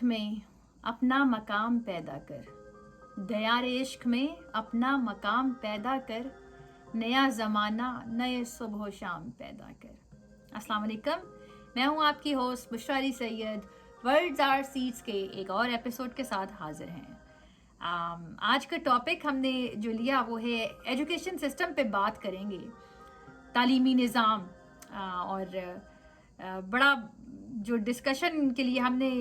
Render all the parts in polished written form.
इश्क में अपना मकाम पैदा कर, दयार इश्क में अपना मकाम पैदा कर, नया ज़माना नए सुबह शाम पैदा कर। अस्सलाम वालेकुम, मैं हूँ आपकी host Bushra Ali Syed. Words are seeds के एक और एपिसोड के साथ हाजिर हैं। आज का टॉपिक हमने जो लिया वो है एजुकेशन सिस्टम पे बात करेंगे, तालीमी निज़ाम। और बड़ा जो डिस्कशन के लिए हमने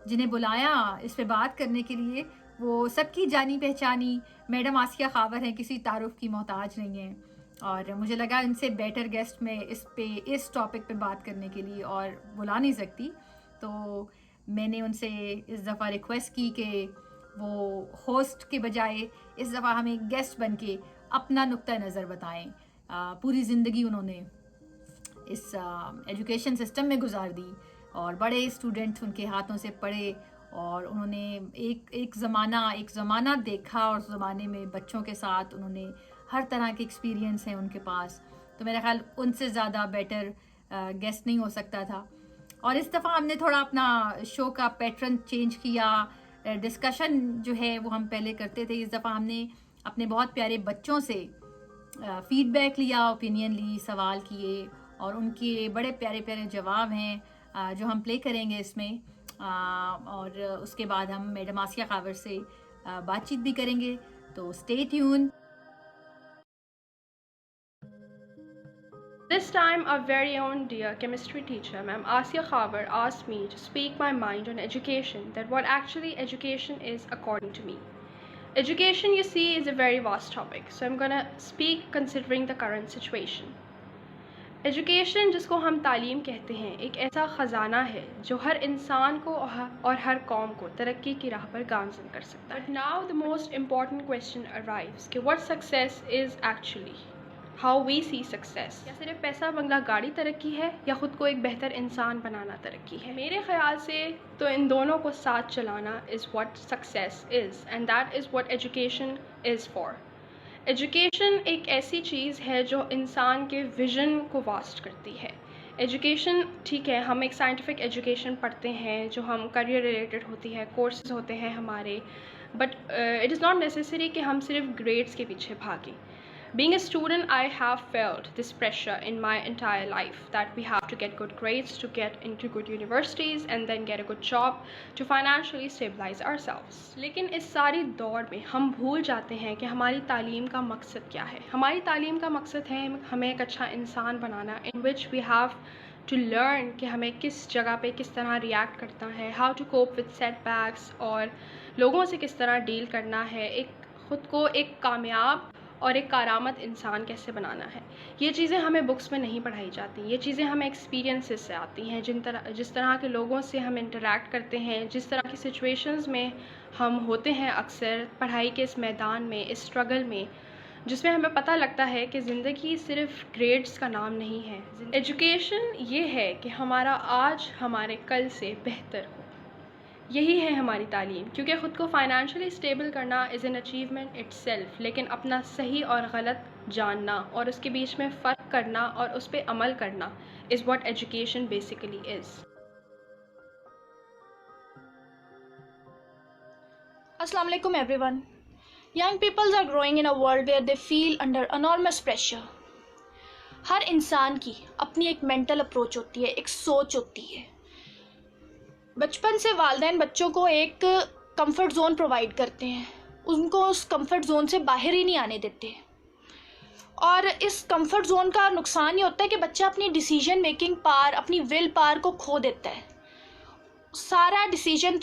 जिन्हें बुलाया इस पे बात करने के लिए, वो सबकी जानी पहचानी मैडम आसिया खावर हैं, किसी तारुफ की मोहताज नहीं है। और मुझे लगा इनसे बेटर गेस्ट में इस टॉपिक पे बात करने के लिए और बुला नहीं सकती, तो मैंने उनसे इस दफ़ा रिक्वेस्ट की कि वो होस्ट के बजाय इस दफ़ा हमें गेस्ट बन के अपना नुक्ता नज़र बताएं। पूरी ज़िंदगी उन्होंने इस एजुकेशन सिस्टम में गुजार दी और बड़े स्टूडेंट्स उनके हाथों से पढ़े, और उन्होंने एक ज़माना देखा, और उस ज़माने में बच्चों के साथ उन्होंने हर तरह के एक्सपीरियंस हैं उनके पास। तो मेरा ख्याल उनसे ज़्यादा बेटर गेस्ट नहीं हो सकता था। और इस दफ़ा हमने थोड़ा अपना शो का पैटर्न चेंज किया। डिस्कशन जो है वो हम पहले करते थे, इस दफ़ा हमने अपने बहुत प्यारे बच्चों से फीडबैक लिया, ओपिनियन ली, सवाल किए, और उनके बड़े प्यारे प्यारे जवाब हैं जो हम प्ले करेंगे इसमें। और उसके बाद हम मैडम आसिया खावर से बातचीत भी करेंगे, तो stay tune. This time, our very own dear chemistry teacher, Ma'am Asia Khavar, asked me to speak my mind on education, that what actually education is according to me. Education, you see, is a very vast topic, so I'm gonna speak considering the current situation. Education, जिसको हम तालीम कहते हैं, एक ऐसा ख़जाना है जो हर इंसान को और हर कौम को तरक्की की राह पर गामज़न कर सकता है। But now the most important question arrives कि what success is actually, how we see success. या सिर्फ पैसा बंगला गाड़ी तरक्की है, या ख़ुद को एक बेहतर इंसान बनाना तरक्की है? मेरे ख़्याल से तो इन दोनों को साथ चलाना is what success is, and that is what education is for. Education एक ऐसी चीज़ है जो इंसान के विज़न को वास्ट करती है। एजुकेशन, ठीक है, हम एक साइंटिफिक एजुकेशन पढ़ते हैं जो हम करियर रिलेटेड होती है, कोर्सेज होते हैं हमारे, but it is not necessary कि हम सिर्फ ग्रेड्स के पीछे भागें। Being a student, I have felt this pressure in my entire life that we have to get good grades to get into good universities and then get a good job to financially stabilize ourselves. लेकिन इस सारी दौड़ में हम भूल जाते हैं कि हमारी तालीम का मकसद क्या है। हमारी तालीम का मकसद है हमें एक अच्छा इंसान बनाना, in which we have to learn कि हमें किस जगह पे किस तरह रिएक्ट करना है, how to cope with setbacks, और लोगों से किस तरह डील करना है, एक ख़ुद को एक कामयाब और एक कारामद इंसान कैसे बनाना है। ये चीज़ें हमें बुक्स में नहीं पढ़ाई जाती, ये चीज़ें हमें एक्सपीरियंसेस से आती हैं। जिस तरह के लोगों से हम इंटरेक्ट करते हैं, जिस तरह की सिचुएशंस में हम होते हैं अक्सर पढ़ाई के इस मैदान में, इस स्ट्रगल में, जिसमें हमें पता लगता है कि ज़िंदगी सिर्फ ग्रेड्स का नाम नहीं है। एजुकेशन ये है कि हमारा आज हमारे कल से बेहतर हो, यही है हमारी तालीम। क्योंकि ख़ुद को फाइनेंशियली स्टेबल करना इज़ एन अचीवमेंट इट्सेल्फ, लेकिन अपना सही और गलत जानना और उसके बीच में फ़र्क करना और उस पर अमल करना is what education basically is. Assalamu alaikum everyone. Young people are growing in a world where they feel under enormous pressure. हर इंसान की अपनी एक मेंटल अप्रोच होती है, एक सोच होती है। बचपन से वालिदैन बच्चों को एक कंफर्ट जोन प्रोवाइड करते हैं, उनको उस कंफर्ट जोन से बाहर ही नहीं आने देते। और इस कंफर्ट जोन का नुकसान ये होता है कि बच्चा अपनी डिसीजन मेकिंग पावर, अपनी विल पावर को खो देता है। सारा डिसीजन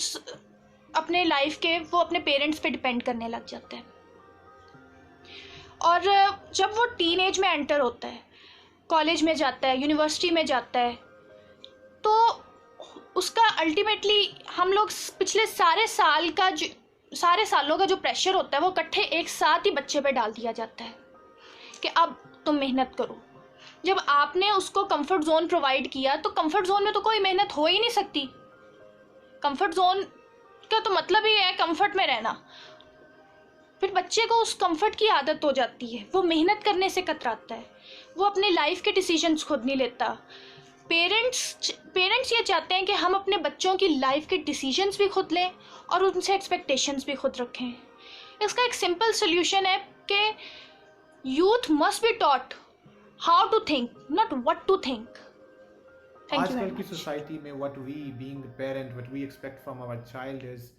अपने लाइफ के वो अपने पेरेंट्स पे डिपेंड करने लग जाता है। और जब वो टीन एज में एंटर होता है, कॉलेज में जाता है, यूनिवर्सिटी में जाता है, तो उसका अल्टीमेटली हम लोग पिछले सारे सालों का जो प्रेशर होता है वो इकट्ठे एक साथ ही बच्चे पे डाल दिया जाता है कि अब तुम मेहनत करो। जब आपने उसको कंफर्ट जोन प्रोवाइड किया, तो कंफर्ट जोन में तो कोई मेहनत हो ही नहीं सकती। कंफर्ट जोन का तो मतलब ही है कंफर्ट में रहना। फिर बच्चे को उस कंफर्ट की आदत हो जाती है, वो मेहनत करने से कतराता है, वो अपने लाइफ के डिसीजंस खुद नहीं लेता, पेरेंट्स ये चाहते हैं कि हम अपने बच्चों की लाइफ के डिसीजंस भी खुद लें और उनसे एक्सपेक्टेशंस भी खुद रखें। इसका एक सिंपल सोल्यूशन है कि youth must be taught how to think, not what to think. Thank you आजकल वेरी की मच। सोसाइटी में what we being parent what we expect from our child is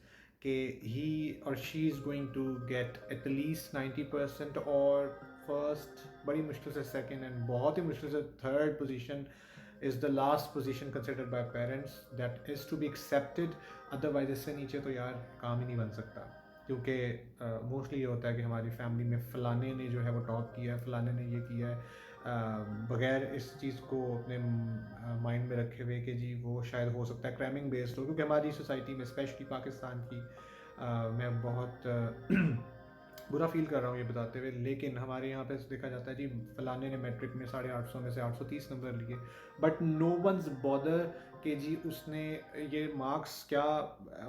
कि ही और she is going to get at least 90% और first, बड़ी मुश्किल से second and बहुत ही मुश्किल से third position is the last position considered by parents that is to be accepted. Otherwise इससे नीचे तो यार काम ही नहीं बन सकता, क्योंकि मोस्टली ये होता है कि हमारी फैमिली में फ़लाने ने जो है वो टॉप किया है, फ़लाने ने ये किया है, बगैर इस चीज़ को अपने माइंड में रखे हुए कि जी वो शायद हो सकता है क्रैमिंग बेस्ड हो। क्योंकि हमारी सोसाइटी में स्पेशली पाकिस्तान की मैं बहुत बुरा फील कर रहा हूँ ये बताते हुए, लेकिन हमारे यहाँ पे देखा जाता है जी फलाने ने मैट्रिक में 850 में से 830 नंबर लिए, बट नो वंस बॉदर कि जी उसने ये मार्क्स क्या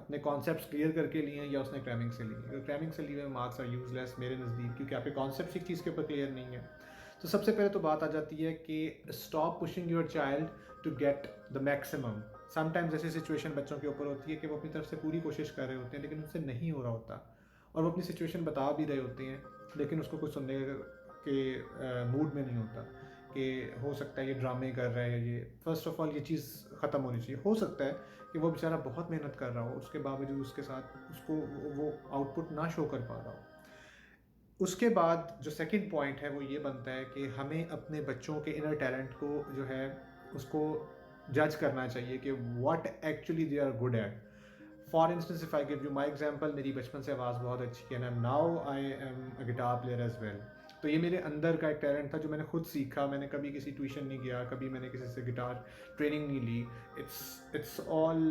अपने कॉन्सेप्ट्स क्लियर करके लिए हैं या उसने क्रैमिंग से लिए। अगर क्रैमिंग से लिए हुए मार्क्स आर यूजलेस मेरे नज़दीक, क्योंकि आपके कॉन्सेप्ट एक चीज़ के ऊपर क्लियर नहीं है। तो सबसे पहले तो बात आ जाती है कि stop pushing your child to get the maximum. Sometimes ऐसी सिचुएशन बच्चों के ऊपर होती है कि वो अपनी तरफ से पूरी कोशिश कर रहे होते हैं लेकिन उनसे नहीं हो रहा होता, और वो अपनी सिचुएशन बता भी रहे होते हैं लेकिन उसको कुछ सुनने के मूड में नहीं होता कि हो सकता है ये ड्रामे कर रहा है। ये फर्स्ट ऑफ ऑल ये चीज़ ख़त्म होनी चाहिए। हो सकता है कि वो बेचारा बहुत मेहनत कर रहा हो, उसके बावजूद उसके साथ उसको वो आउटपुट ना शो कर पा रहा हो। उसके बाद जो सेकंड पॉइंट है वो ये बनता है कि हमें अपने बच्चों के इनर टैलेंट को जो है उसको जज करना चाहिए कि what actually they are good at. For instance if I give you my example, मेरी बचपन से आवाज़ बहुत अच्छी है and now I am a guitar player as well. तो ये मेरे अंदर का एक टैलेंट था जो मैंने खुद सीखा। मैंने कभी किसी ट्यूशन नहीं गया, कभी मैंने किसी से गिटार ट्रेनिंग नहीं ली। It's all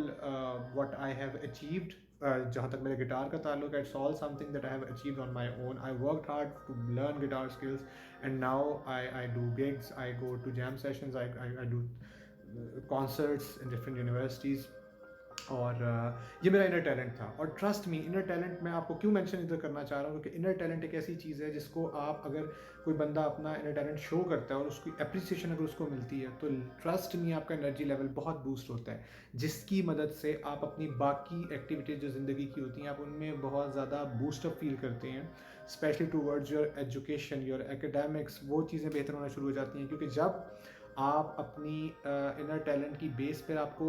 what I have achieved. जहाँ तक मेरे गिटार का ताल्लुक है, it's all something that I have achieved on my own. I worked hard to learn guitar skills and now I do gigs, I go to jam sessions, I do concerts in different universities. और ये मेरा inner talent था। और trust me, inner talent मैं आपको क्यों mention इधर करना चाह रहा हूँ क्योंकि इनर टैलेंट एक ऐसी चीज़ है जिसको आप, अगर कोई बंदा अपना इनर टैलेंट शो करता है और उसकी एप्रिसिएशन अगर उसको मिलती है तो ट्रस्ट मी आपका एनर्जी लेवल बहुत बूस्ट होता है, जिसकी मदद से आप अपनी बाकी एक्टिविटीज़ जो ज़िंदगी की होती हैं आप उनमें बहुत ज़्यादा बूस्टअप फील करते हैं, specially towards your education, your academics. वो चीज़ें बेहतर होना शुरू हो जाती हैं क्योंकि जब आप अपनी इनर टैलेंट की बेस पर आपको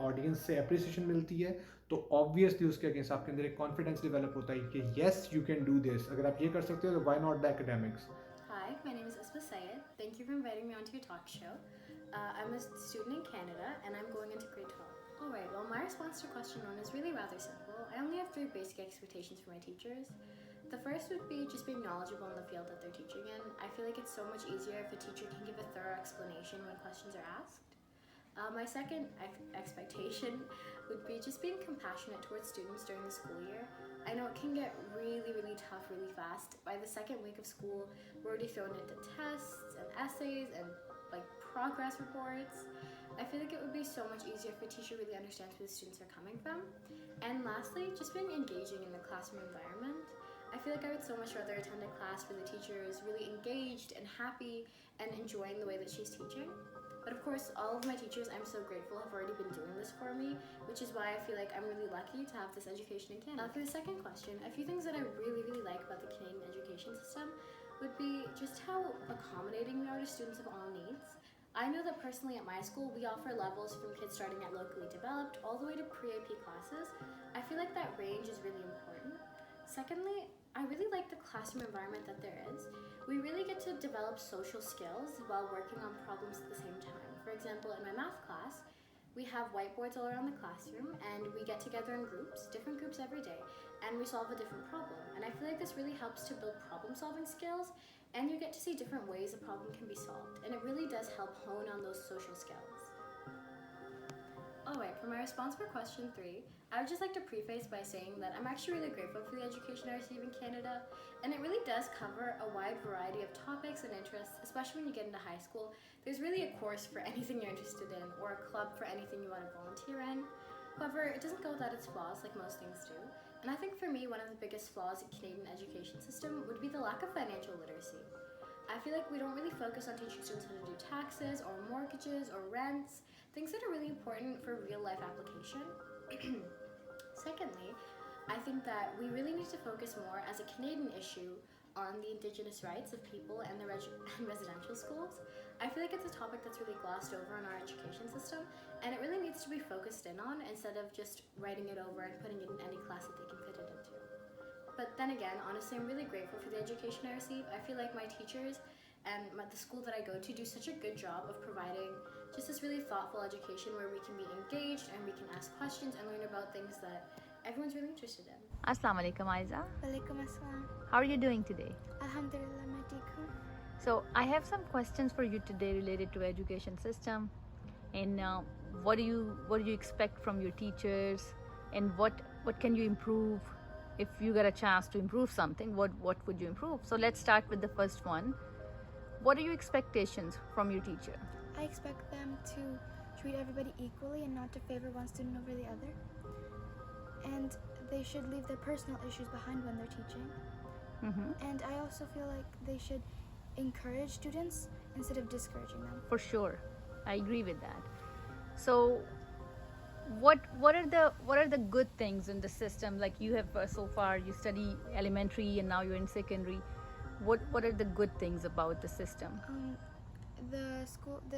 ऑडियंस से अप्रिसिएशन मिलती है तो ऑब्वियसली उसके अगेंस्ट आपके अंदर एक कॉन्फिडेंस डेवलप होता है कि yes you can do this. अगर आप ये कर सकते हो तो why not the academics. Hi, my name is Isma Sayed. Thank you for inviting me onto your talk show. I'm a student in Canada and I'm going into grade 12. Alright, well, my response to question 1 is really rather simple. I only have 3 basic expectations for my teachers. The first would be just being knowledgeable in the field that they're teaching in. I feel like it's so much easier if a teacher can give a thorough explanation when questions are asked. My second expectation would be just being compassionate towards students during the school year. I know it can get really, really tough really fast. By the second week of school, we're already thrown into tests and essays and like progress reports. I feel like it would be so much easier if a teacher really understands where the students are coming from. And lastly, just being engaging in the classroom environment. I feel like I would so much rather attend a class where the teacher is really engaged and happy and enjoying the way that she's teaching. But of course, all of my teachers, I'm so grateful, have already been doing this for me, which is why I feel like I'm really lucky to have this education in Canada. For the second question, a few things that I really, really like about the Canadian education system would be just how accommodating we are to students of all needs. I know that personally at my school, we offer levels from kids starting at locally developed all the way to pre-AP classes. I feel like that range is really important. Secondly, I really like the classroom environment that there is. We really get to develop social skills while working on problems at the same time. For example, in my math class, we have whiteboards all around the classroom and we get together in groups, different groups every day, and we solve a different problem. And I feel like this really helps to build problem solving skills and you get to see different ways a problem can be solved. And it really does help hone on those social skills. Alright, for my response for question 3, I would just like to preface by saying that I'm actually really grateful for the education I receive in Canada, and it really does cover a wide variety of topics and interests, especially when you get into high school. There's really a course for anything you're interested in, or a club for anything you want to volunteer in. However, it doesn't go without its flaws like most things do, and I think for me one of the biggest flaws in Canadian education system would be the lack of financial literacy. I I feel like we don't really focus on teaching students how to do taxes or mortgages or rents, things that are really important for real life application. Secondly, I think that we really need to focus more as a Canadian issue on the Indigenous rights of people and the and residential schools. I feel like it's a topic that's really glossed over in our education system, and it really needs to be focused in on instead of just writing it over and putting it in any class that they can fit it into. But then again, honestly, I'm really grateful for the education I receive. I feel like my teachers and the school that I go to do such a good job of providing just this really thoughtful education where we can be engaged and we can ask questions and learn about things that everyone's really interested in. Assalamu alaikum, Aiza. Walaikum assalam. How are you doing today? Alhamdulillah, मैं ठीक हूँ. So I have some questions for you today related to education system, and what do you expect from your teachers, and what can you improve if you get a chance to improve something? What would you improve? So let's start with the first one. What are your expectations from your teacher? I expect them to treat everybody equally and not to favor one student over the other. And they should leave their personal issues behind when they're teaching. And I also feel like they should encourage students instead of discouraging them. For sure, I agree with that. So what are the good things in the system? Like you have so far you study elementary and now you're in secondary. What are the good things about the system? The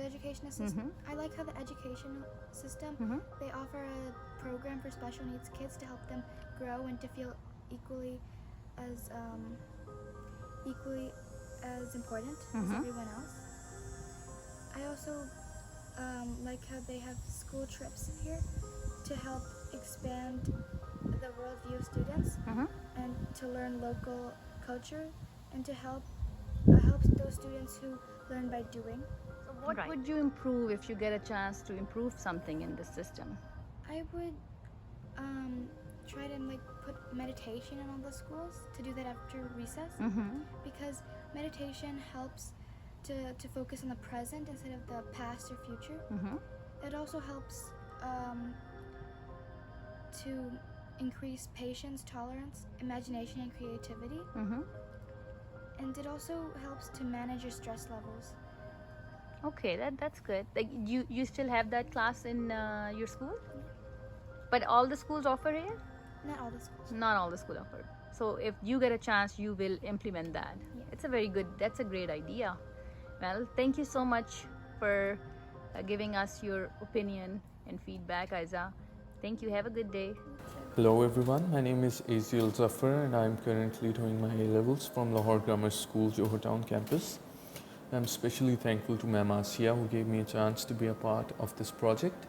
educational system. I like how the educational system, they offer a program for special needs kids to help them grow and to feel equally as important as everyone else. I also like how they have school trips here to help expand the worldview of students and to learn local culture and to help those students who learn by doing. So what would you improve if you get a chance to improve something in the system? I would try to put meditation in all the schools, to do that after recess, because meditation helps to focus on the present instead of the past or future. It also helps to increase patience, tolerance, imagination, and creativity. And it also helps to manage your stress levels. Okay, that's good. Like you still have that class in your school? But all the schools offer it? Not all the schools. Not all the schools offer. So if you get a chance, you will implement that. Yeah. That's a great idea. Well, thank you so much for giving us your opinion and feedback, Aiza. Thank you. Have a good day. Hello everyone, my name is Aziel Zafar and I'm currently doing my A-levels from Lahore Grammar School, Johor Town campus. I'm especially thankful to Ma'am Asiya who gave me a chance to be a part of this project.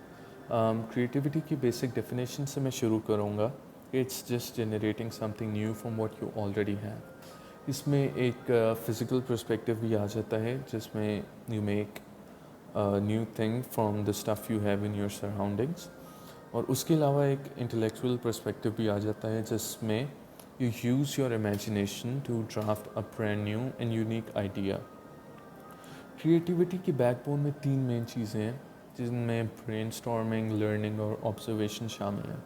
Creativity की basic definition से मैं शुरू करूँगा. It's just generating something new from what you already have. इसमें एक physical perspective भी आ जाता है जिसमें you make a new thing from the stuff you have in your surroundings. और उसके अलावा एक इंटेलेक्चुअल पर्सपेक्टिव भी आ जाता है जिसमें you use your imagination to draft a brand new and unique idea. Creativity की बैकबोन में 3 मेन चीज़ें हैं जिनमें ब्रेनस्टॉर्मिंग, लर्निंग और ऑब्जर्वेशन शामिल हैं.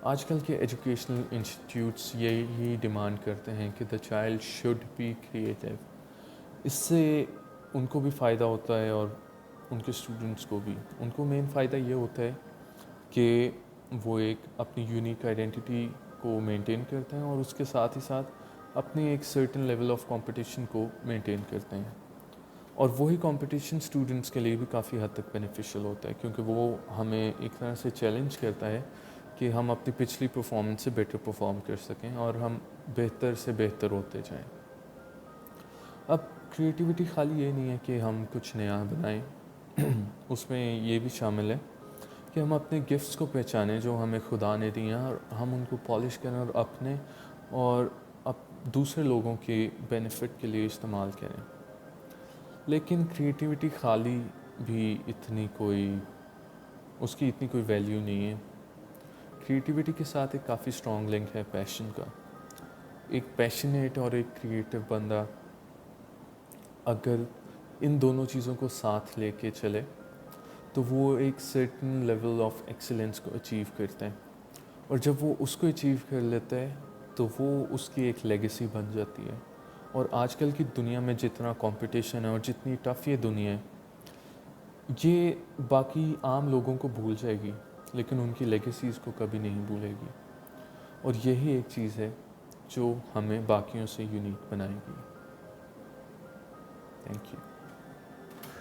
आजकल के एजुकेशनल इंस्टीट्यूट्स यही डिमांड करते हैं कि the child should be creative. इससे उनको भी फ़ायदा होता है और उनके स्टूडेंट्स को भी. उनको मेन फ़ायदा ये होता है कि वो एक अपनी यूनिक आइडेंटिटी को मेंटेन करते हैं और उसके साथ ही साथ अपनी एक सर्टेन लेवल ऑफ कंपटीशन को मेंटेन करते हैं. और वही कंपटीशन स्टूडेंट्स के लिए भी काफ़ी हद तक बेनिफिशियल होता है क्योंकि वो हमें एक तरह से चैलेंज करता है कि हम अपनी पिछली परफॉर्मेंस से बेटर परफॉर्म कर सकें और हम बेहतर से बेहतर होते जाएं. अब क्रिएटिविटी खाली ये नहीं है कि हम कुछ नया बनाएं, उसमें ये भी शामिल है कि हम अपने गिफ्ट्स को पहचानें जो हमें खुदा ने दिए हैं और हम उनको पॉलिश करें और अपने और दूसरे लोगों के बेनिफिट के लिए इस्तेमाल करें. लेकिन क्रिएटिविटी खाली भी उसकी इतनी कोई वैल्यू नहीं है. क्रिएटिविटी के साथ एक काफ़ी स्ट्रॉन्ग लिंक है पैशन का. एक पैशनेट और एक क्रिएटिव बंदा अगर इन दोनों चीज़ों को साथ लेके चले तो वो एक सर्टेन लेवल ऑफ एक्सीलेंस को अचीव करते हैं. और जब वो उसको अचीव कर लेता है तो वो उसकी एक लेगेसी बन जाती है और आजकल की दुनिया में जितना कंपटीशन है और जितनी टफ ये दुनिया है, ये बाकी आम लोगों को भूल जाएगी लेकिन उनकी लेगेसीज़ को कभी नहीं भूलेगी। और यही एक चीज़ है जो हमें बाकियों से यूनिक बनाएगी। Thank you.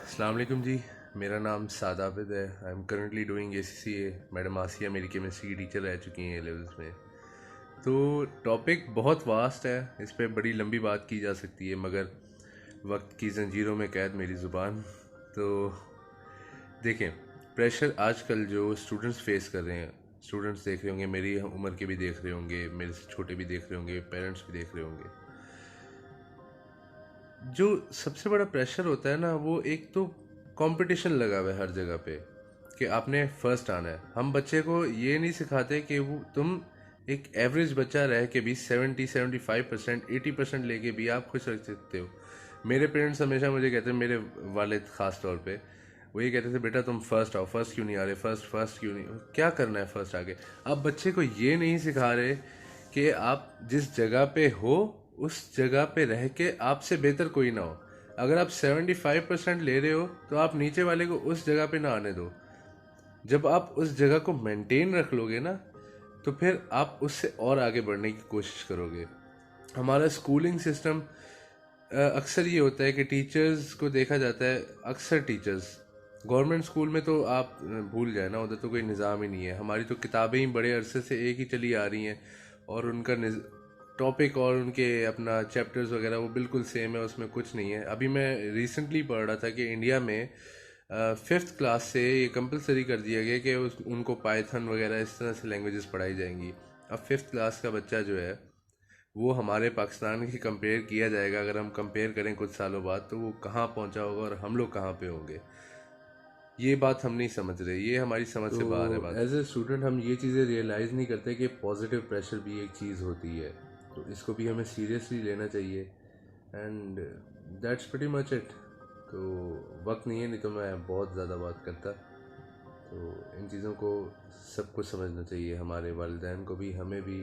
अस्सलाम वालेकुम जी, मेरा नाम साद आबिद है। I am currently doing ACCA। Madam Asiya मेरी केमिस्ट्री की टीचर रह चुकी हैं A-levels में। तो टॉपिक बहुत वास्ट है, इस पर बड़ी लंबी बात की जा सकती है, मगर वक्त की जंजीरों में कैद मेरी ज़ुबान। तो देखें, प्रेशर आजकल जो स्टूडेंट्स फेस कर रहे हैं, स्टूडेंट्स देख रहे होंगे, मेरी उम्र के भी देख रहे होंगे, मेरे से छोटे भी देख रहे होंगे, पेरेंट्स भी देख रहे होंगे। जो सबसे बड़ा प्रेशर होता है ना, वो एक तो कंपटीशन लगा हुआ है हर जगह पे कि आपने फर्स्ट आना है। हम बच्चे को ये नहीं सिखाते कि वो तुम एक एवरेज बच्चा रह के भी 70, 75%, 80% लेके भी आप खुश रख सकते हो। मेरे पेरेंट्स हमेशा मुझे कहते हैं, मेरे वालिद ख़ास तौर पे वो ये कहते थे, बेटा तुम फर्स्ट आओ, फर्स्ट क्यों नहीं आ रहे, फर्स्ट क्यों नहीं, क्या करना है फर्स्ट आके। आप बच्चे को ये नहीं सिखा रहे कि आप जिस जगह पे हो उस जगह पे रह के आपसे बेहतर कोई ना हो। अगर आप 75% ले रहे हो तो आप नीचे वाले को उस जगह पे ना आने दो। जब आप उस जगह को मेंटेन रख लोगे ना, तो फिर आप उससे और आगे बढ़ने की कोशिश करोगे। हमारा स्कूलिंग सिस्टम अक्सर ये होता है कि टीचर्स को देखा जाता है, अक्सर टीचर्स गवर्नमेंट स्कूल में तो आप भूल जाए ना, उधर तो कोई निज़ाम ही नहीं है। हमारी तो किताबें ही बड़े अरसे से एक ही चली आ रही हैं और उनका टॉपिक और उनके अपना चैप्टर्स वगैरह वो बिल्कुल सेम है, उसमें कुछ नहीं है। अभी मैं रिसेंटली पढ़ रहा था कि इंडिया में 5th क्लास से ये कंपलसरी कर दिया गया कि उनको पाइथन वगैरह इस तरह से लैंग्वेजेस पढ़ाई जाएंगी। अब 5th क्लास का बच्चा जो है वो हमारे पाकिस्तान की कंपेयर किया जाएगा, अगर हम कंपेयर करें कुछ सालों बाद, तो वो कहाँ पहुँचा होगा और हम लोग कहाँ पे होंगे। ये बात हम नहीं समझ रहे, ये हमारी समझ से बाहर है बात। एज ए स्टूडेंट हम ये चीज़ें रियलाइज़ नहीं करते कि पॉजिटिव प्रेशर भी एक चीज़ होती है, तो इसको भी हमें सीरियसली लेना चाहिए। And that's pretty much it. तो वक्त नहीं है, नहीं तो मैं बहुत ज़्यादा बात करता। तो इन चीज़ों को सबको समझना चाहिए, हमारे वालिदैन को भी, हमें भी,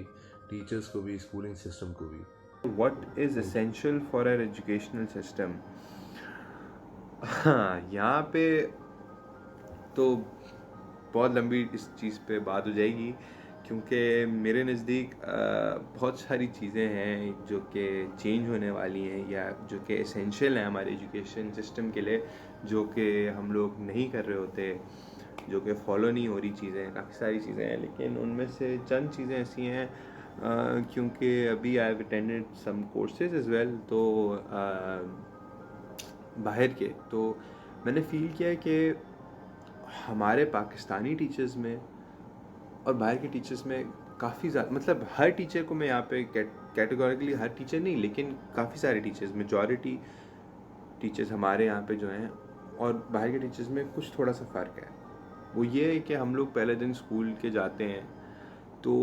टीचर्स को भी, स्कूलिंग सिस्टम को भी। What is essential for our educational system? हाँ, यहाँ पे तो बहुत लंबी इस चीज़ पे बात हो जाएगी, क्योंकि मेरे नज़दीक बहुत सारी चीज़ें हैं जो कि चेंज होने वाली हैं या जो कि एसेंशियल हैं हमारे एजुकेशन सिस्टम के लिए, जो कि हम लोग नहीं कर रहे होते, जो कि फॉलो नहीं हो रही चीज़ें। काफ़ी सारी चीज़ें हैं, लेकिन उनमें से चंद चीज़ें ऐसी हैं क्योंकि अभी I have attended some courses as well, तो बाहर के, तो मैंने फ़ील किया कि हमारे पाकिस्तानी टीचर्स में और बाहर के टीचर्स में काफ़ी ज़्यादा, मतलब हर टीचर को मैं यहाँ पे कैटेगोरिकली हर टीचर नहीं, लेकिन काफ़ी सारे टीचर्स, मेजॉरिटी टीचर्स हमारे यहाँ पे जो हैं और बाहर के टीचर्स में कुछ थोड़ा सा फ़र्क है। वो ये है कि हम लोग पहले दिन स्कूल के जाते हैं तो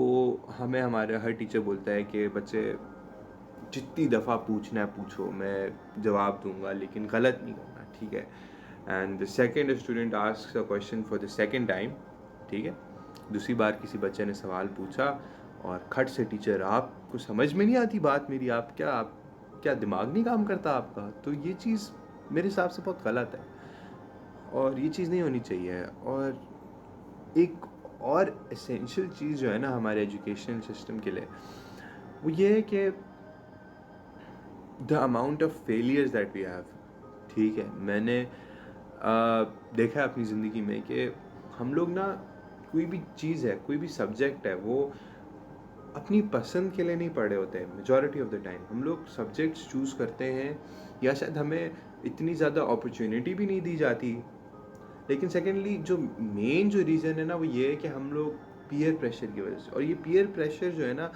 हमें हमारे हर टीचर बोलता है कि बच्चे जितनी दफ़ा पूछना है पूछो, मैं जवाब दूंगा, लेकिन गलत नहीं करना, ठीक है। And the second student asks a question for the second time, ठीक है, दूसरी बार किसी बच्चे ने सवाल पूछा और खट से टीचर, आपको समझ में नहीं आती बात मेरी, आप क्या दिमाग नहीं काम करता आपका? तो ये चीज़ मेरे हिसाब से बहुत गलत है और ये चीज़ नहीं होनी चाहिए। और एक और एसेंशियल चीज़ जो है ना हमारे एजुकेशन सिस्टम के लिए, वो ये है कि the amount of failures that we have, ठीक है। मैंने देखा है अपनी ज़िंदगी में कि हम लोग ना, कोई भी चीज़ है, कोई भी सब्जेक्ट है, वो अपनी पसंद के लिए नहीं पढ़े होते हैं। मेजॉरिटी ऑफ द टाइम हम लोग सब्जेक्ट्स चूज़ करते हैं, या शायद हमें इतनी ज़्यादा अपॉर्चुनिटी भी नहीं दी जाती। लेकिन सेकेंडली जो मेन जो रीज़न है ना, वो ये है कि हम लोग पीयर प्रेशर की वजह से, और ये पीयर प्रेशर जो है ना,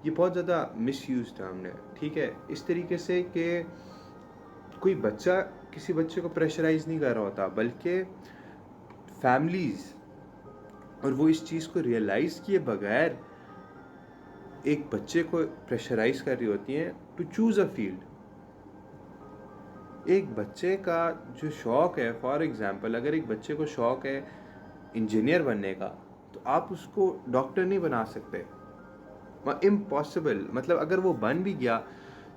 ये बहुत ज़्यादा मिसयूज था हमने, ठीक है, इस तरीके से कि कोई बच्चा किसी बच्चे को प्रेशराइज़ नहीं कर रहा होता, बल्कि फैमिलीज़, और वो इस चीज़ को रियलाइज़ किए बगैर एक बच्चे को प्रेशराइज़ कर रही होती हैं टू चूज़ अ फील्ड। एक बच्चे का जो शौक़ है, फॉर एग्ज़ाम्पल अगर एक बच्चे को शौक़ है इंजीनियर बनने का, तो आप उसको डॉक्टर नहीं बना सकते, इम्पॉसिबल। मतलब अगर वो बन भी गया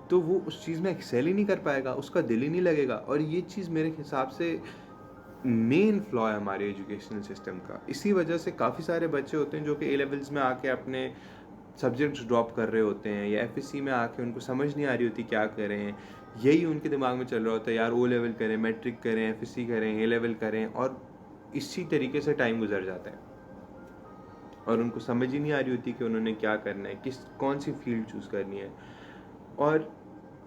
तो वो उस चीज़ में एक्सेल ही नहीं कर पाएगा, उसका दिल ही नहीं लगेगा। और ये चीज़ मेरे हिसाब से मेन फ्लॉ है हमारे एजुकेशनल सिस्टम का। इसी वजह से काफ़ी सारे बच्चे होते हैं जो कि ए लेवल्स में आके अपने सब्जेक्ट्स ड्रॉप कर रहे होते हैं, या एफएससी में आके उनको समझ नहीं आ रही होती क्या करें। यही उनके दिमाग में चल रहा होता है, यार ओ लेवल करें, मैट्रिक करें, एफएससी करें, ए लेवल करें, और इसी तरीके से टाइम गुजर जाता है और उनको समझ ही नहीं आ रही होती कि उन्होंने क्या करना है, कौन सी फील्ड चूज़ करनी है। और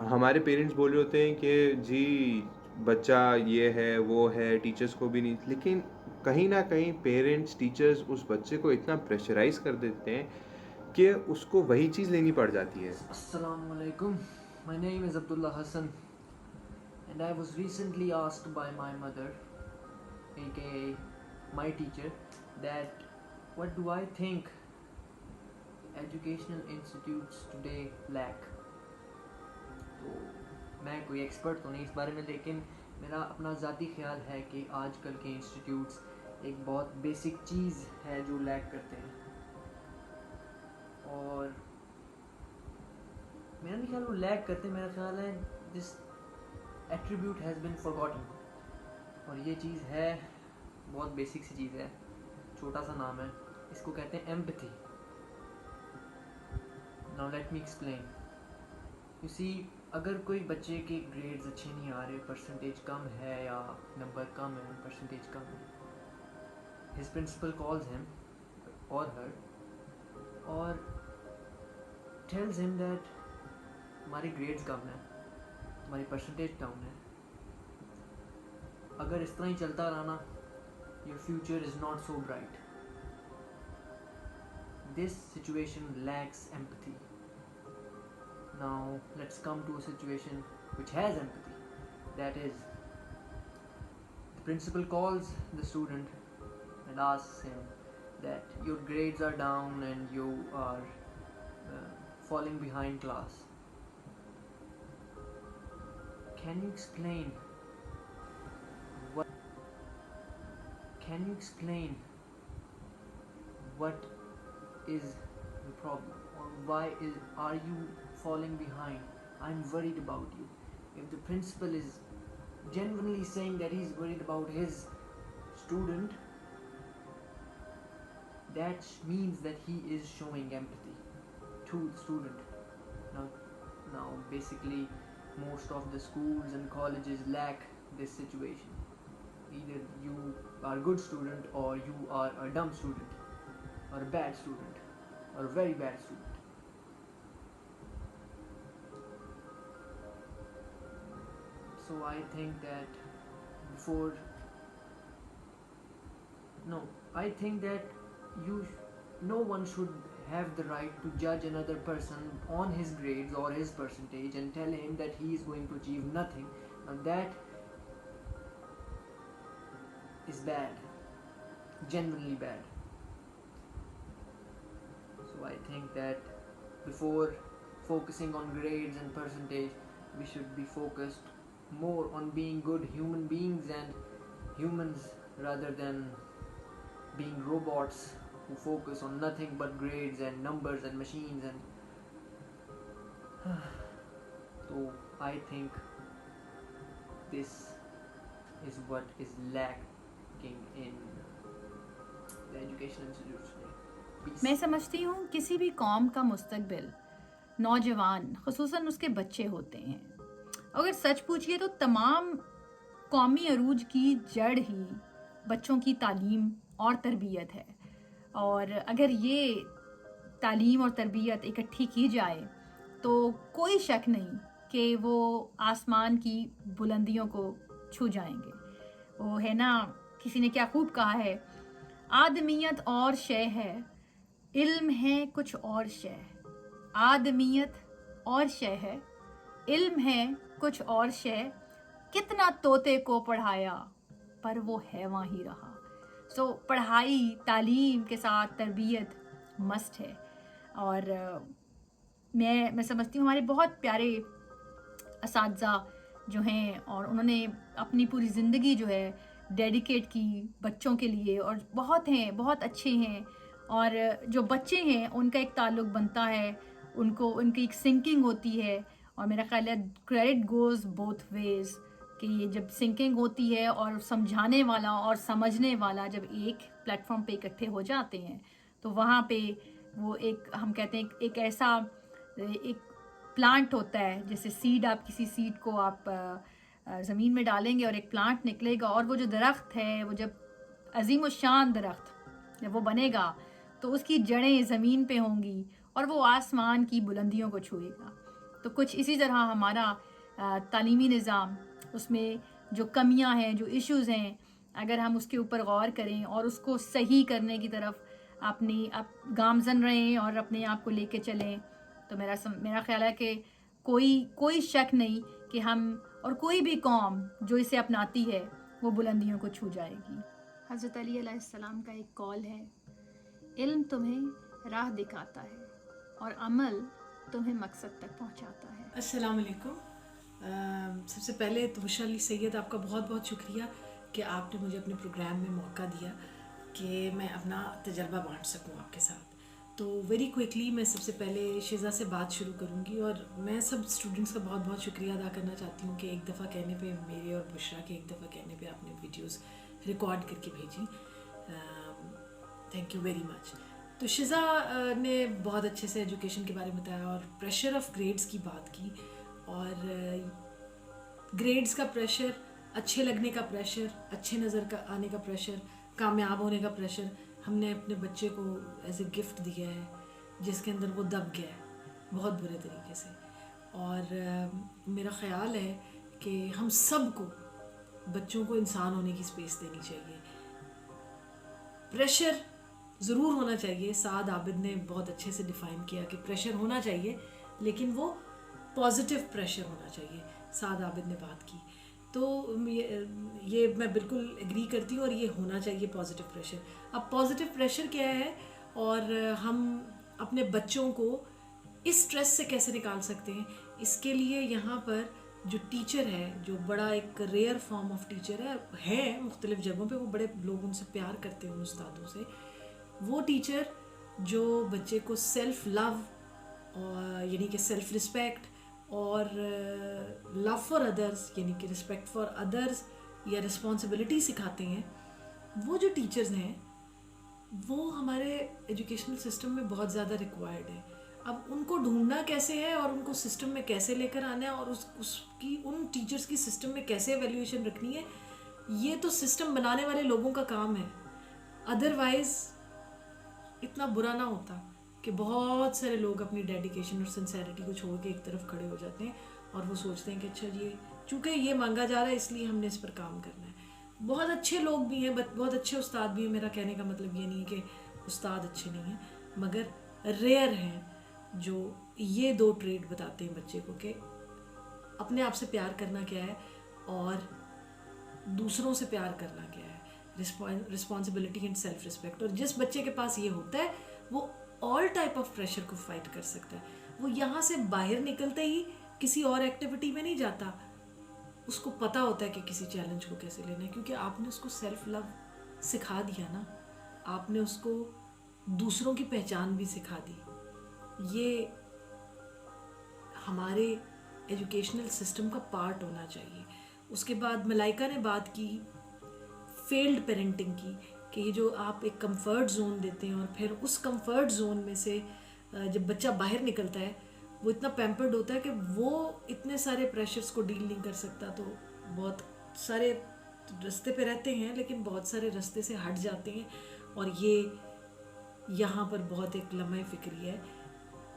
हमारे पेरेंट्स बोल रहे होते हैं कि जी बच्चा ये है वो है, टीचर्स को भी नहीं, लेकिन कहीं ना कहीं पेरेंट्स टीचर्स उस बच्चे को इतना प्रेशराइज कर देते हैं कि उसको वही चीज़ लेनी पड़ जाती है। Assalamu alaikum. My name is Abdullah Hassan, and I was recently asked by my mother, aka my teacher, that what do I think educational institutes today lack. तो मैं कोई एक्सपर्ट तो नहीं इस बारे में, लेकिन मेरा अपना ज़ाती ख्याल है कि आजकल के इंस्टीट्यूट्स एक बहुत बेसिक चीज़ है जो लैक करते हैं, और मेरा नहीं ख्याल वो लैक करते, मेरा ख्याल है this attribute has been forgotten. और ये चीज़ है बहुत बेसिक सी चीज़ है, छोटा सा नाम है, इसको कहते हैं empathy. Now let me explain. You see, अगर कोई बच्चे के ग्रेड्स अच्छे नहीं आ रहे, परसेंटेज कम है या नंबर कम है, परसेंटेज कम है, हिज प्रिंसिपल कॉल्स हिम और हर और टेल्स हिम दैट तुम्हारे ग्रेड्स कम है, तुम्हारी परसेंटेज डाउन है, अगर इस तरह ही चलता रहा ना, your future is not so bright. This situation lacks empathy. Now let's come to a situation which has empathy. That is, the principal calls the student and asks him that your grades are down and you are falling behind class. Can you explain what is the problem, or why are you falling behind? I'm worried about you. If the principal is genuinely saying that he's worried about his student, that means that he is showing empathy to the student. Now basically most of the schools and colleges lack this situation. Either you are a good student or you are a dumb student, or a bad student, or a very bad student. So I think that no one should have the right to judge another person on his grades or his percentage and tell him that he is going to achieve nothing. Now that is bad, genuinely bad. So I think that before focusing on grades and percentage, we should be focused more on being good human beings and humans, rather than being robots who focus on nothing but grades and numbers and machines. And so I think this is what is lacking in the education institutes today. Peace. मैं समझती हूँ किसी भी कौम का मुस्तकबिल नौजवान, खुसूसन उसके बच्चे होते हैं। अगर सच पूछिए तो तमाम कौमी अरूज की जड़ ही बच्चों की तालीम और तरबियत है, और अगर ये तालीम और तरबियत इकट्ठी की जाए तो कोई शक नहीं कि वो आसमान की बुलंदियों को छू जाएंगे। वो है ना, किसी ने क्या खूब कहा है, आदमियत और शय है, इल्म है कुछ और शय। आदमियत और शय है, इल्म है कुछ और शय, कितना तोते को पढ़ाया पर वो हैवां ही रहा। सो पढ़ाई तालीम के साथ तरबियत मस्ट है। और मैं समझती हूँ हमारे बहुत प्यारे असातिज़ा जो हैं, और उन्होंने अपनी पूरी ज़िंदगी जो है डेडिकेट की बच्चों के लिए, और बहुत अच्छे हैं। और जो बच्चे हैं उनका एक ताल्लुक़ बनता है, उनकी एक सिंकिंग होती है, और मेरा ख्याल है क्रेडिट गोज़ बोथ वेज़ कि ये जब सिंकिंग होती है और समझाने वाला और समझने वाला जब एक प्लेटफॉर्म पे इकट्ठे हो जाते हैं तो वहाँ पे वो एक हम कहते हैं एक ऐसा एक प्लांट होता है, जैसे सीड, आप किसी सीड को आप ज़मीन में डालेंगे और एक प्लांट निकलेगा, और वो जो दरख्त है वो जब अजीम शान दरख्त जब वो बनेगा तो उसकी जड़ें ज़मीन पे होंगी और वो आसमान की बुलंदियों को छुएगा। तो कुछ इसी तरह हमारा तालीमी निज़ाम, उसमें जो कमियां हैं, जो इश्यूज़ हैं, अगर हम उसके ऊपर गौर करें और उसको सही करने की तरफ आप गामज़न रहें और अपने आप को लेके चलें, तो मेरा ख्याल है कि कोई शक नहीं कि हम और कोई भी कौम जो इसे अपनाती है वो बुलंदियों को छू जाएगी। हज़रत अली अलैहिस्सलाम का एक कॉल है, इल्म तुम्हें राह दिखाता है और अमल तुम्हें मकसद तक पहुंचाता है। अस्सलाम वालेकुम। सबसे पहले तो मुशा अली सैयद, आपका बहुत बहुत शुक्रिया कि आपने मुझे अपने प्रोग्राम में मौका दिया कि मैं अपना तजर्बा बांट सकूं आपके साथ। तो वेरी क्विकली मैं सबसे पहले शिज़ा से बात शुरू करूंगी और मैं सब स्टूडेंट्स का बहुत बहुत शुक्रिया अदा करना चाहती हूँ कि एक दफ़ा कहने पे, मेरे और बुशरा के एक दफ़ा कहने पे आपने वीडियोस रिकॉर्ड करके भेजी। Thank you very much. तो शिज़ा ने बहुत अच्छे से एजुकेशन के बारे में बताया और प्रेशर ऑफ ग्रेड्स की बात की, और ग्रेड्स का प्रेशर, अच्छे लगने का प्रेशर, अच्छे नज़र का आने का प्रेशर, कामयाब होने का प्रेशर हमने अपने बच्चे को एज ए गिफ्ट दिया है, जिसके अंदर वो दब गया है बहुत बुरे तरीके से। और मेरा ख़्याल है कि हम सबको बच्चों को इंसान होने की स्पेस देनी चाहिए। प्रेशर ज़रूर होना चाहिए, साद आबिद ने बहुत अच्छे से डिफ़ाइन किया कि प्रेशर होना चाहिए, लेकिन वो पॉजिटिव प्रेशर होना चाहिए, साद आबिद ने बात की। तो ये मैं बिल्कुल एग्री करती हूँ और ये होना चाहिए पॉजिटिव प्रेशर। अब पॉजिटिव प्रेशर क्या है और हम अपने बच्चों को इस स्ट्रेस से कैसे निकाल सकते हैं, इसके लिए यहाँ पर जो टीचर है, जो बड़ा एक रेयर फॉर्म ऑफ टीचर है मुख्तलिफ़ जगहों पे, वो बड़े लोग उनसे प्यार करते हैं, उन उस्तादों से। वो टीचर जो बच्चे को सेल्फ लव और यानी कि सेल्फ रिस्पेक्ट और लव फॉर अदर्स यानी कि रिस्पेक्ट फॉर अदर्स या रिस्पॉन्सिबिलिटी सिखाते हैं, वो जो टीचर्स हैं वो हमारे एजुकेशनल सिस्टम में बहुत ज़्यादा रिक्वायर्ड है। अब उनको ढूंढना कैसे है और उनको सिस्टम में कैसे लेकर आना है और उसकी उन टीचर्स की सिस्टम में कैसे एवेल्यूएशन रखनी है, ये तो सिस्टम बनाने वाले लोगों का काम है। अदरवाइज़ इतना बुरा ना होता कि बहुत सारे लोग अपनी डेडिकेशन और सिंसेरिटी को छोड़ के एक तरफ खड़े हो जाते हैं और वो सोचते हैं कि अच्छा ये चूँकि ये मांगा जा रहा है इसलिए हमने इस पर काम करना है। बहुत अच्छे लोग भी हैं, बहुत अच्छे उस्ताद भी हैं, मेरा कहने का मतलब ये नहीं है कि उस्ताद अच्छे नहीं हैं, मगर रेयर हैं जो ये दो ट्रेड बताते हैं बच्चे को कि अपने आप से प्यार करना क्या है और दूसरों से प्यार करना क्या है, रिस्पॉन्सिबिलिटी एंड सेल्फ रिस्पेक्ट। और जिस बच्चे के पास ये होता है वो ऑल टाइप ऑफ प्रेशर को फाइट कर सकता है। वो यहाँ से बाहर निकलते ही किसी और एक्टिविटी में नहीं जाता, उसको पता होता है कि किसी चैलेंज को कैसे लेना है, क्योंकि आपने उसको सेल्फ लव सिखा दिया ना, आपने उसको दूसरों की पहचान भी सिखा दी। ये हमारे एजुकेशनल सिस्टम का पार्ट होना चाहिए। उसके बाद मलाइका ने बात की फेल्ड पेरेंटिंग की, कि ये जो आप एक कंफर्ट जोन देते हैं और फिर उस कंफर्ट जोन में से जब बच्चा बाहर निकलता है वो इतना पैम्पर्ड होता है कि वो इतने सारे प्रेशर्स को डील नहीं कर सकता, तो बहुत सारे रास्ते पे रहते हैं लेकिन बहुत सारे रास्ते से हट जाते हैं। और ये यहाँ पर बहुत एक लम्हा फिक्री है।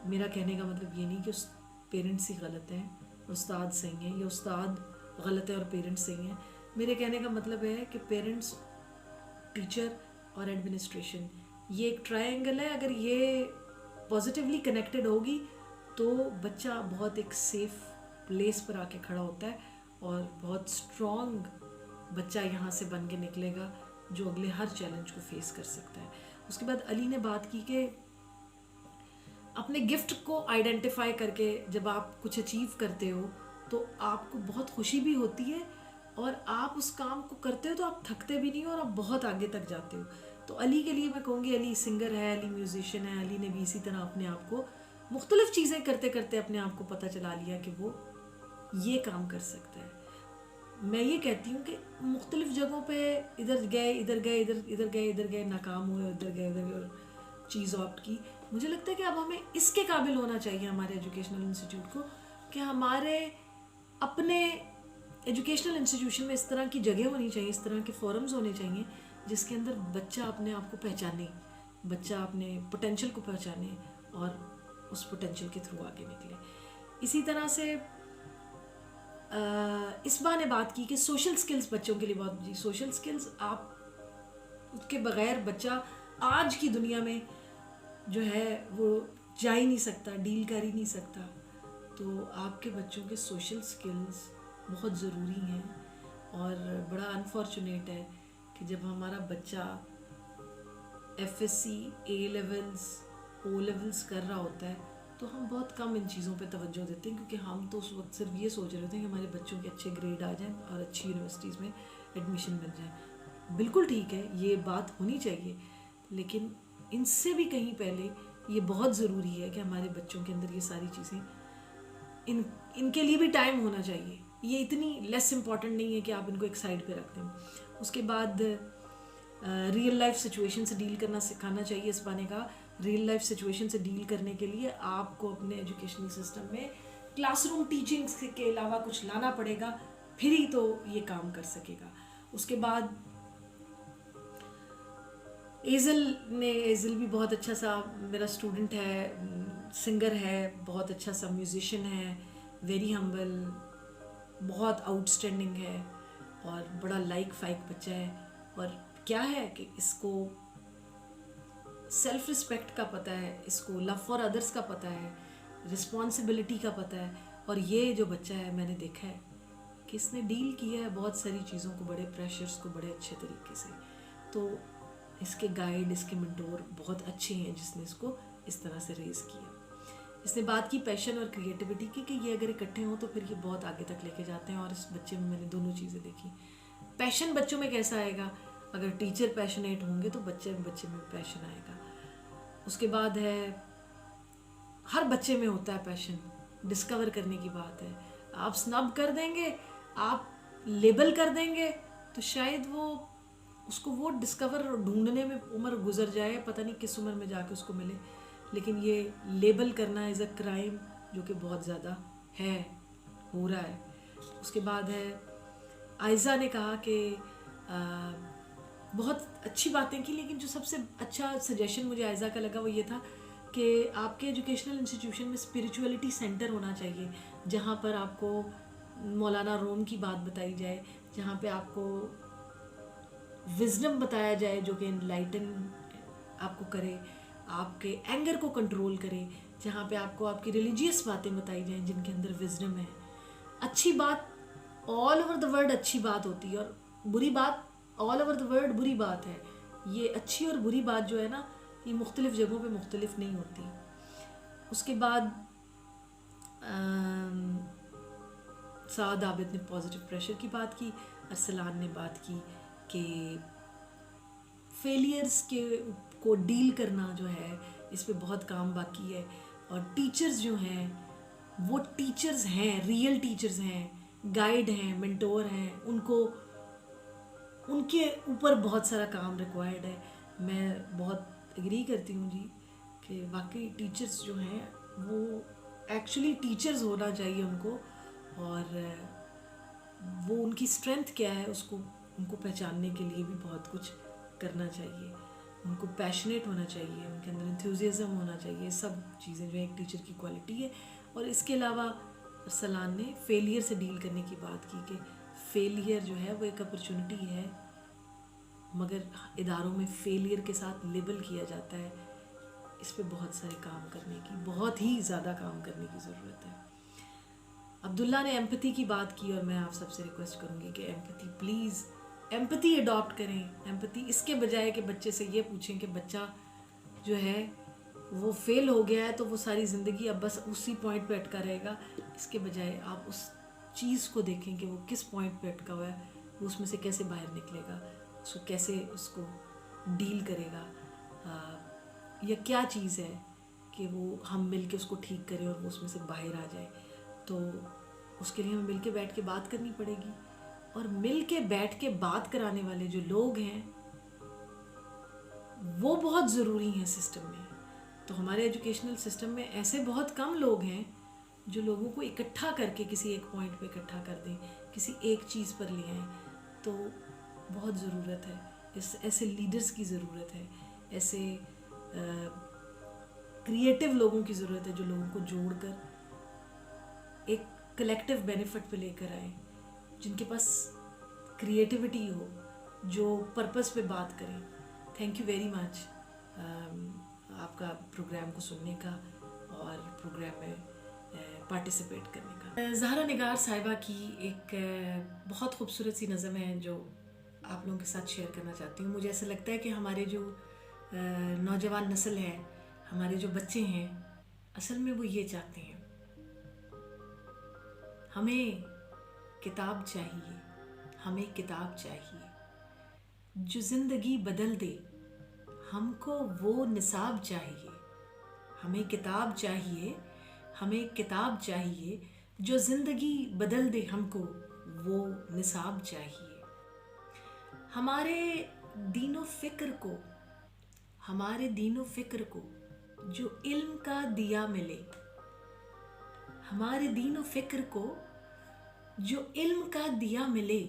मेरा कहने का मतलब ये नहीं कि उस पेरेंट्स ही गलत हैं, उस्ताद सही हैं, या उस्ताद गलत है और पेरेंट्स सही हैं। मेरे कहने का मतलब है कि पेरेंट्स, टीचर और एडमिनिस्ट्रेशन, ये एक ट्रायंगल है। अगर ये पॉजिटिवली कनेक्टेड होगी तो बच्चा बहुत एक सेफ प्लेस पर आके खड़ा होता है और बहुत स्ट्रॉन्ग बच्चा यहाँ से बन के निकलेगा जो अगले हर चैलेंज को फेस कर सकता है। उसके बाद अली ने बात की कि अपने गिफ्ट को आइडेंटिफाई करके जब आप कुछ अचीव करते हो तो आपको बहुत खुशी भी होती है और आप उस काम को करते हो तो आप थकते भी नहीं हो और आप बहुत आगे तक जाते हो। तो अली के लिए मैं कहूँगी, अली सिंगर है, अली म्यूजिशियन है, अली ने भी इसी तरह अपने आप को मुख्तलिफ चीज़ें करते करते अपने आप को पता चला लिया कि वो ये काम कर सकता है। मैं ये कहती हूँ कि मुख्तलिफ जगहों पे इधर गए इधर गए इधर गए नाकाम हुए, उधर गए चीज़ ऑप्ट की। मुझे लगता है कि अब हमें इसके काबिल होना चाहिए हमारे एजुकेशनल इंस्टीट्यूट को कि हमारे अपने एजुकेशनल इंस्टीट्यूशन में इस तरह की जगह होनी चाहिए, इस तरह के फोरम्स होने चाहिए जिसके अंदर बच्चा अपने आप को पहचाने, बच्चा अपने पोटेंशियल को पहचाने और उस पोटेंशियल के थ्रू आगे निकले। इसी तरह से इस बार ने बात की कि सोशल स्किल्स बच्चों के लिए बहुत जी, सोशल स्किल्स आप उसके बगैर बच्चा आज की दुनिया में जो है वो जा ही नहीं सकता, डील कर ही नहीं सकता। तो आपके बच्चों के सोशल स्किल्स बहुत ज़रूरी हैं और बड़ा अनफॉर्चुनेट है कि जब हमारा बच्चा FSC, A levels, O levels कर रहा होता है तो हम बहुत कम इन चीज़ों पे तवज्जो देते हैं, क्योंकि हम तो उस वक्त सिर्फ ये सोच रहे होते हैं कि हमारे बच्चों के अच्छे ग्रेड आ जाएं और अच्छी यूनिवर्सिटीज़ में एडमिशन मिल जाए। बिल्कुल ठीक है, ये बात होनी चाहिए, लेकिन इनसे भी कहीं पहले ये बहुत ज़रूरी है कि हमारे बच्चों के अंदर ये सारी चीज़ें इनके लिए भी टाइम होना चाहिए। ये इतनी लेस इम्पॉर्टेंट नहीं है कि आप इनको एक साइड पे रख दें। उसके बाद रियल लाइफ सिचुएशन से डील करना सिखाना चाहिए। इस बहाने का रियल लाइफ सिचुएशन से डील करने के लिए आपको अपने एजुकेशनल सिस्टम में क्लासरूम टीचिंग के अलावा कुछ लाना पड़ेगा, फिर ही तो ये काम कर सकेगा। उसके बाद एज़ल भी बहुत अच्छा सा मेरा स्टूडेंट है, सिंगर है, बहुत अच्छा सा म्यूज़िशियन है, वेरी हम्बल, बहुत आउटस्टैंडिंग है और बड़ा लाइक फाइक बच्चा है। और क्या है कि इसको सेल्फ रिस्पेक्ट का पता है, इसको लव फॉर अदर्स का पता है, रिस्पॉन्सिबिलिटी का पता है। और ये जो बच्चा है मैंने देखा है कि इसने डील किया है बहुत सारी चीज़ों को, बड़े प्रेशर्स को बड़े अच्छे तरीके से। तो इसके गाइड, इसके मेंटोर बहुत अच्छे हैं जिसने इसको इस तरह से रेज़ किया। इसने बात की पैशन और क्रिएटिविटी की कि ये अगर इकट्ठे हों तो फिर ये बहुत आगे तक लेके जाते हैं, और इस बच्चे में मैंने दोनों चीज़ें देखी। पैशन बच्चों में कैसा आएगा, अगर टीचर पैशनेट होंगे तो बच्चे में पैशन आएगा। उसके बाद है हर बच्चे में होता है पैशन, डिस्कवर करने की बात है। आप स्नब कर देंगे, आप लेबल कर देंगे तो शायद वो उसको वो डिस्कवर ढूंढने में उम्र गुजर जाए, पता नहीं किस उम्र में जाके उसको मिले। लेकिन ये लेबल करना इज़ अ क्राइम जो कि बहुत ज़्यादा है, हो रहा है। उसके बाद है आयज़ा ने कहा कि बहुत अच्छी बातें की, लेकिन जो सबसे अच्छा सजेशन मुझे आयज़ा का लगा वो ये था कि आपके एजुकेशनल इंस्टीट्यूशन में स्पिरिचुअलिटी सेंटर होना चाहिए, जहाँ पर आपको मौलाना रूम की बात बताई जाए, जहाँ पे आपको विजडम बताया जाए जो कि एनलाइटन आपको करे, आपके एंगर को कंट्रोल करे, जहाँ पे आपको आपकी रिलीजियस बातें बताई जाएं जिनके अंदर विजडम है। अच्छी बात ऑल ओवर द वर्ल्ड अच्छी बात होती है और बुरी बात ऑल ओवर द वर्ल्ड बुरी बात है। ये अच्छी और बुरी बात जो है ना, ये मुख्तलिफ जगहों पे मुख्तलिफ नहीं होती। उसके बाद साद आबिद ने पॉजिटिव प्रेशर की बात की, अरसलान ने बात की कि फेलियर्स को डील करना जो है इस पे बहुत काम बाकी है। और टीचर्स जो हैं वो टीचर्स हैं, रियल टीचर्स हैं, गाइड हैं, मेंटोर हैं, उनके ऊपर बहुत सारा काम रिक्वायर्ड है। मैं बहुत एग्री करती हूँ जी कि वाकई टीचर्स जो हैं वो एक्चुअली टीचर्स होना चाहिए उनको, और वो उनकी स्ट्रेंथ क्या है उसको उनको पहचानने के लिए भी बहुत कुछ करना चाहिए। उनको पैशनेट होना चाहिए, उनके अंदर एंथुसियाज्म होना चाहिए। सब चीज़ें जो है एक टीचर की क्वालिटी है। और इसके अलावा अरसलान ने फेलियर से डील करने की बात की कि फेलियर जो है वो एक अपॉर्चुनिटी है, मगर इदारों में फेलियर के साथ लेबल किया जाता है। इस पे बहुत सारे काम करने की, बहुत ही ज़्यादा काम करने की ज़रूरत है। अब्दुल्ला ने एम्पैथी की बात की और मैं आप सबसे रिक्वेस्ट करूँगी कि एम्पैथी प्लीज़ एम्पैथी अडॉप्ट करें। एम्पैथी इसके बजाय कि बच्चे से ये पूछें कि बच्चा जो है वो फेल हो गया है तो वो सारी ज़िंदगी अब बस उसी पॉइंट पे अटका रहेगा, इसके बजाय आप उस चीज़ को देखें कि वो किस पॉइंट पे अटका हुआ है, वो उसमें से कैसे बाहर निकलेगा, उसको कैसे उसको डील करेगा, या क्या चीज़ है कि वो हम मिल के उसको ठीक करें और वो उसमें से बाहर आ जाए। तो उसके लिए हमें मिल के बैठ के बात करनी पड़ेगी, और मिल के बैठ के बात कराने वाले जो लोग हैं वो बहुत ज़रूरी हैं सिस्टम में। तो हमारे एजुकेशनल सिस्टम में ऐसे बहुत कम लोग हैं जो लोगों को इकट्ठा करके किसी एक पॉइंट पे इकट्ठा कर दें, किसी एक चीज़ पर ले आएँ। तो बहुत ज़रूरत है ऐसे लीडर्स की ज़रूरत है, ऐसे क्रिएटिव लोगों की ज़रूरत है जो लोगों को जोड़कर एक कलेक्टिव बेनिफिट पे लेकर आए, जिनके पास क्रिएटिविटी हो, जो पर्पस पे बात करें। थैंक यू वेरी मच आपका प्रोग्राम को सुनने का और प्रोग्राम में पार्टिसिपेट करने का। ज़हरा निगार साहिबा की एक बहुत खूबसूरत सी नज़म है जो आप लोगों के साथ शेयर करना चाहती हूँ। मुझे ऐसा लगता है कि हमारे जो नौजवान नस्ल है, हमारे जो बच्चे हैं, असल में वो ये चाहते हैं, हमें किताब चाहिए, हमें किताब चाहिए जो ज़िंदगी बदल दे, हमको वो निसाब चाहिए। हमें किताब चाहिए, हमें किताब चाहिए जो ज़िंदगी बदल दे, हमको वो निसाब चाहिए। हमारे दीनो फ़िक्र को, हमारे दीनो फ़िक्र को जो इल्म का दिया मिले, हमारे दीनो फ़िक्र को जो इल्म का दिया मिले,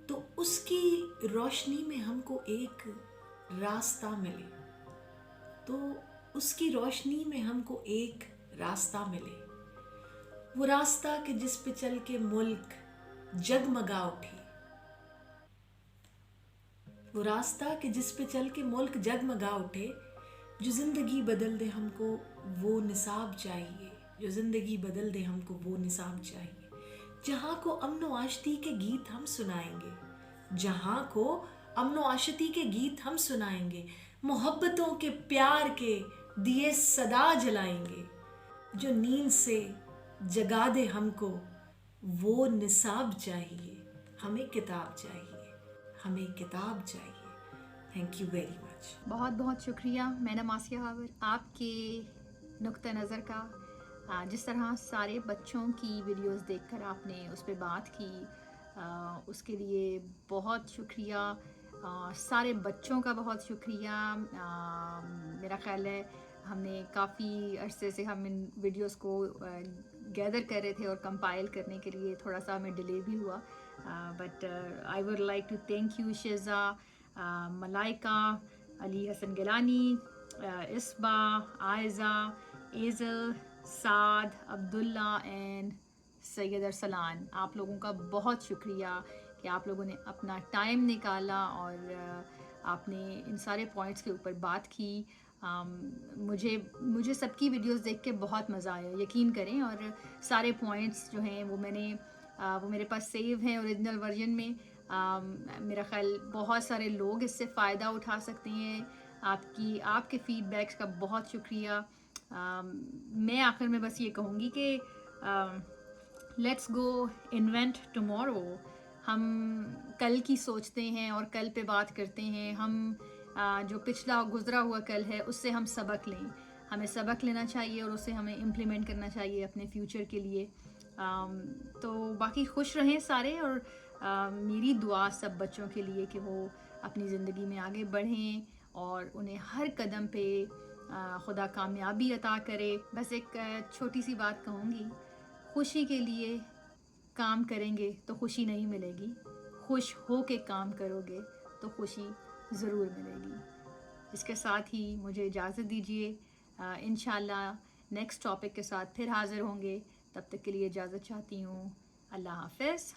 तो उसकी रोशनी में हमको एक रास्ता मिले, तो उसकी रोशनी में हमको एक रास्ता मिले। वो रास्ता कि जिस पे चल के मुल्क जगमगा उठे, वो रास्ता कि जिस पे चल के मुल्क जगमगा उठे, जो ज़िंदगी बदल दे हमको वो निसाब चाहिए, जो ज़िंदगी बदल दे हमको वो निसाब चाहिए। जहाँ को अमन आशती के गीत हम सुनाएंगे, जहाँ को अमन आशती के गीत हम सुनाएंगे, मोहब्बतों के प्यार के दिए सदा जलाएंगे, जो नींद से जगा दे हमको वो निसाब चाहिए। हमें किताब चाहिए, हमें किताब चाहिए। Thank you very much. बहुत बहुत शुक्रिया मैडम आसिया खावर, आपके नुक्ता नज़र का। जिस तरह सारे बच्चों की वीडियोस देखकर आपने उस पर बात की, उसके लिए बहुत शुक्रिया। सारे बच्चों का बहुत शुक्रिया। मेरा ख़्याल है हमने काफ़ी अरसे से हम इन वीडियोस को गैदर कर रहे थे और कंपाइल करने के लिए थोड़ा सा हमें डिले भी हुआ, but I would like to thank you Sheza, Malaika, Ali Hasan Gilani, Isba, Ayza, Azal, Saad, Abdullah and Syed Arsalan. आप लोगों का बहुत शुक्रिया कि आप लोगों ने अपना टाइम निकाला और आपने इन सारे पॉइंट्स के ऊपर बात की। मुझे सबकी वीडियोस देख के बहुत मज़ा आया, यकीन करें। और सारे पॉइंट्स जो हैं वो मेरे पास सेव हैं ओरिजिनल वर्जन में। मेरा ख्याल बहुत सारे लोग इससे फ़ायदा उठा सकते हैं। आपके फ़ीडबैक्स का बहुत शुक्रिया। मैं आखिर में बस ये कहूँगी कि लेट्स गो इन्वेंट टुमारो। हम कल की सोचते हैं और कल पे बात करते हैं। हम जो पिछला गुज़रा हुआ कल है उससे हम सबक लें। हमें सबक लेना चाहिए और उसे हमें इम्प्लीमेंट करना चाहिए अपने फ्यूचर के लिए। तो बाकी खुश रहें सारे, और मेरी दुआ सब बच्चों के लिए कि वो अपनी ज़िंदगी में आगे बढ़ें और उन्हें हर कदम पे खुदा कामयाबी अता करे। बस एक छोटी सी बात कहूँगी, खुशी के लिए काम करेंगे तो खुशी नहीं मिलेगी, खुश हो के काम करोगे तो खुशी ज़रूर मिलेगी। इसके साथ ही मुझे इजाज़त दीजिए। इंशाल्लाह नेक्स्ट टॉपिक के साथ फिर हाज़िर होंगे। तब तक के लिए इजाज़त चाहती हूँ। अल्लाह हाफ़िज़।